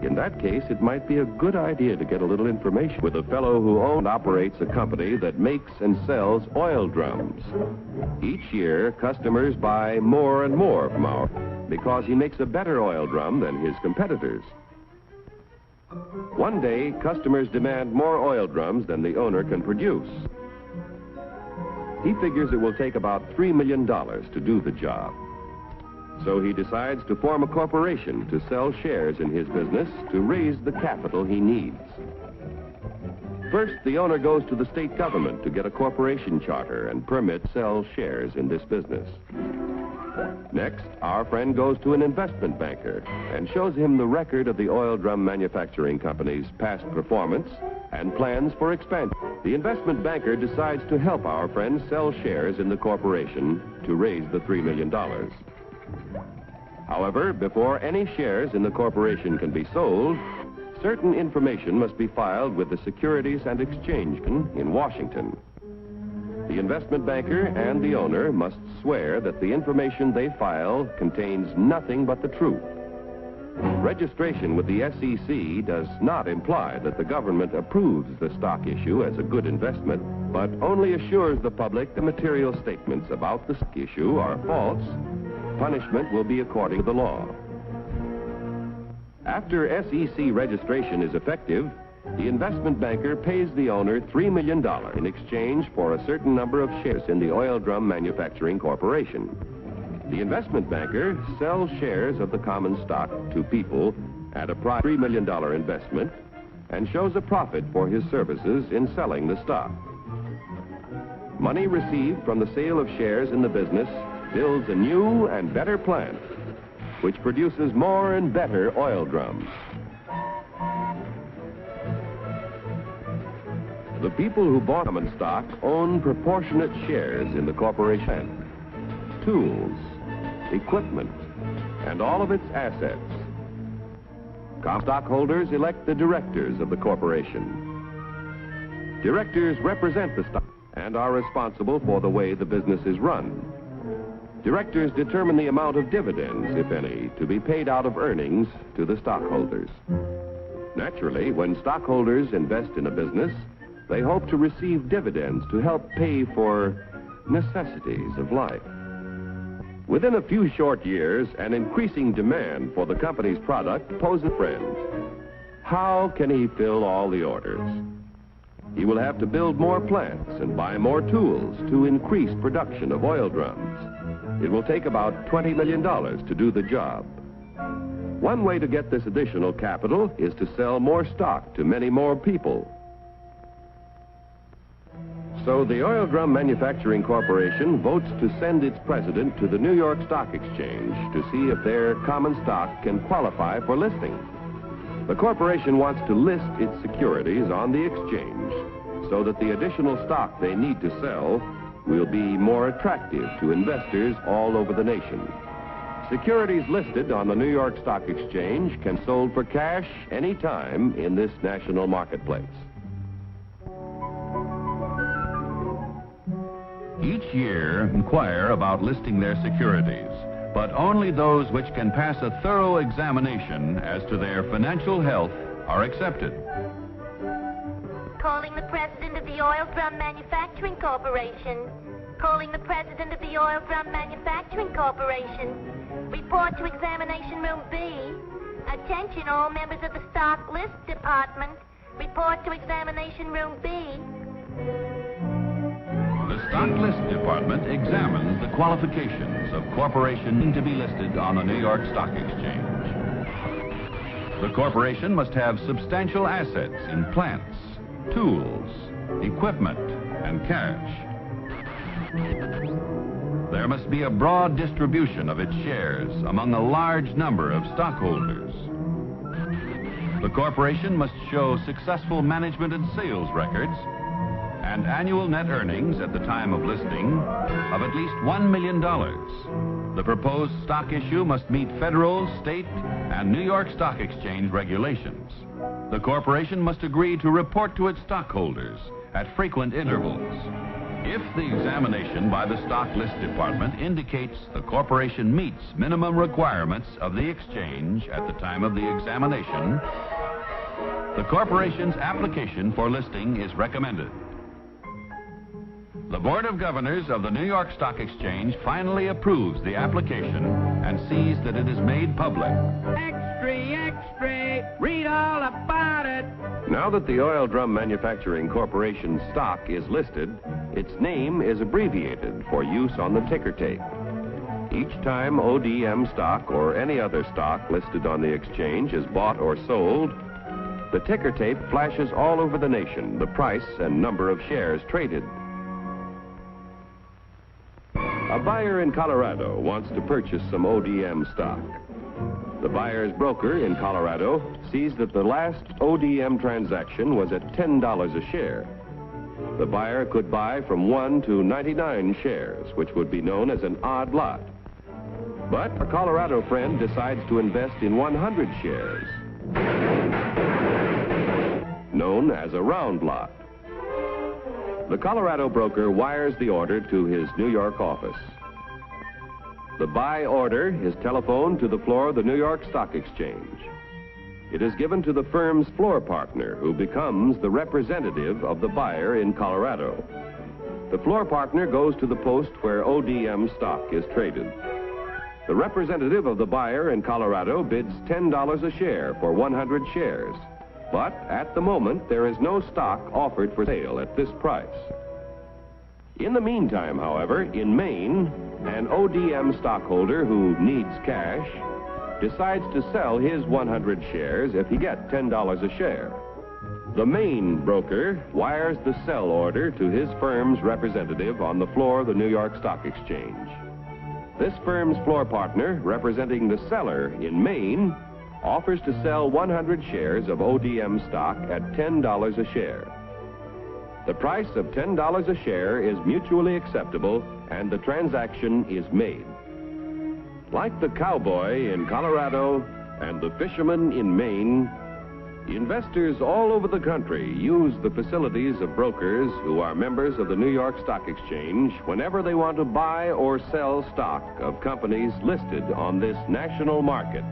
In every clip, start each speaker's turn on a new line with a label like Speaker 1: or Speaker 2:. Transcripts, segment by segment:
Speaker 1: In that case, it might be a good idea to get a little information with a fellow who owns and operates a company that makes and sells oil drums. Each year, customers buy more and more from our because he makes a better oil drum than his competitors. One day, customers demand more oil drums than the owner can produce. He figures it will take about $3 million to do the job. So he decides to form a corporation to sell shares in his business to raise the capital he needs. First, the owner goes to the state government to get a corporation charter and permit to sell shares in this business. Next, our friend goes to an investment banker and shows him the record of the oil drum manufacturing company's past performance and plans for expansion. The investment banker decides to help our friend sell shares in the corporation to raise the $3 million. However, before any shares in the corporation can be sold, certain information must be filed with the Securities and Exchange Commission in Washington. The investment banker and the owner must swear that the information they file contains nothing but the truth. Registration with the SEC does not imply that the government approves the stock issue as a good investment, but only assures the public the material statements about the stock issue are false. Punishment will be according to the law. After SEC registration is effective, the investment banker pays the owner $3 million in exchange for a certain number of shares in the Oil Drum Manufacturing Corporation. The investment banker sells shares of the common stock to people at a price of $3 million investment and shows a profit for his services in selling the stock. Money received from the sale of shares in the business builds a new and better plant, which produces more and better oil drums. The people who bought common stock own proportionate shares in the corporation, tools, equipment, and all of its assets. Common stockholders elect the directors of the corporation. Directors represent the stock and are responsible for the way the business is run. Directors determine the amount of dividends, if any, to be paid out of earnings to the stockholders. Naturally, when stockholders invest in a business, they hope to receive dividends to help pay for necessities of life. Within a few short years, an increasing demand for the company's product poses a friend. How can he fill all the orders? He will have to build more plants and buy more tools to increase production of oil drums. It will take about $20 million to do the job. One way to get this additional capital is to sell more stock to many more people. So the Oil Drum Manufacturing Corporation votes to send its president to the New York Stock Exchange to see if their common stock can qualify for listing. The corporation wants to list its securities on the exchange so that the additional stock they need to sell will be more attractive to investors all over the nation. Securities listed on the New York Stock Exchange can be sold for cash any time in this national marketplace.
Speaker 2: Each year, inquire about listing their securities, but only those which can pass a thorough examination as to their financial health are accepted.
Speaker 3: Calling the president of the Oil Drum Manufacturing Corporation. Calling the president of the Oil Drum Manufacturing Corporation. Report to Examination Room B. Attention all members of the Stock List Department. Report to Examination Room B.
Speaker 2: The Stock List Department examines the qualifications of corporations to be listed on the New York Stock Exchange. The corporation must have substantial assets in plants, tools, equipment, and cash. There must be a broad distribution of its shares among a large number of stockholders. The corporation must show successful management and sales records and annual net earnings at the time of listing of at least $1 million. The proposed stock issue must meet federal, state, and New York Stock Exchange regulations. The corporation must agree to report to its stockholders at frequent intervals. If the examination by the Stock List Department indicates the corporation meets minimum requirements of the exchange at the time of the examination, the corporation's application for listing is recommended. The Board of Governors of the New York Stock Exchange finally approves the application and sees that it is made public.
Speaker 4: Extra, extra, read all about it.
Speaker 1: Now that the Oil Drum Manufacturing Corporation stock is listed, its name is abbreviated for use on the ticker tape. Each time ODM stock or any other stock listed on the exchange is bought or sold, the ticker tape flashes all over the nation the price and number of shares traded. A buyer in Colorado wants to purchase some ODM stock. The buyer's broker in Colorado sees that the last ODM transaction was at $10 a share. The buyer could buy from 1 to 99 shares, which would be known as an odd lot. But a Colorado friend decides to invest in 100 shares, known as a round lot. The Colorado broker wires the order to his New York office. The buy order is telephoned to the floor of the New York Stock Exchange. It is given to the firm's floor partner, who becomes the representative of the buyer in Colorado. The floor partner goes to the post where ODM stock is traded. The representative of the buyer in Colorado bids $10 a share for 100 shares. But at the moment, there is no stock offered for sale at this price. In the meantime, however, in Maine, an ODM stockholder who needs cash decides to sell his 100 shares if he gets $10 a share. The Maine broker wires the sell order to his firm's representative on the floor of the New York Stock Exchange. This firm's floor partner, representing the seller in Maine, offers to sell 100 shares of ODM stock at $10 a share. The price of $10 a share is mutually acceptable, and the transaction is made. Like the cowboy in Colorado and the fisherman in Maine, investors all over the country use the facilities of brokers who are members of the New York Stock Exchange whenever they want to buy or sell stock of companies listed on this national market.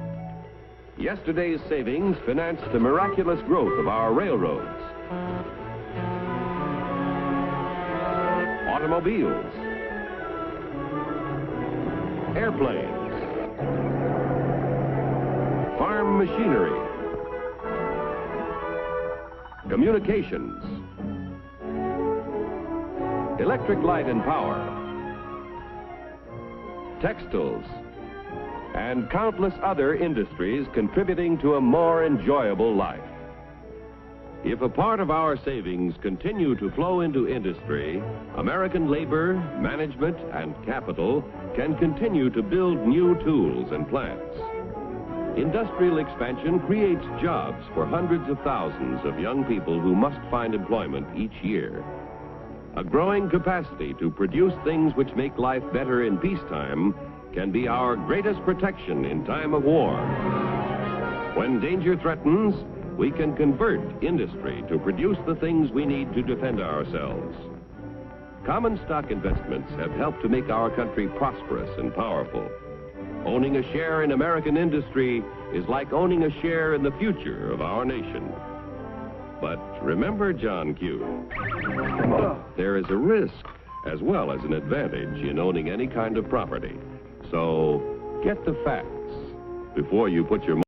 Speaker 1: Yesterday's savings financed the miraculous growth of our railroads, automobiles, airplanes, farm machinery, communications, electric light and power, textiles, and countless other industries contributing to a more enjoyable life. If a part of our savings continue to flow into industry, American labor, management, and capital can continue to build new tools and plants. Industrial expansion creates jobs for hundreds of thousands of young people who must find employment each year. A growing capacity to produce things which make life better in peacetime can be our greatest protection in time of war. When danger threatens, we can convert industry to produce the things we need to defend ourselves. Common stock investments have helped to make our country prosperous and powerful. Owning a share in American industry is like owning a share in the future of our nation. But remember, John Q, there is a risk as well as an advantage in owning any kind of property. So get the facts before you put your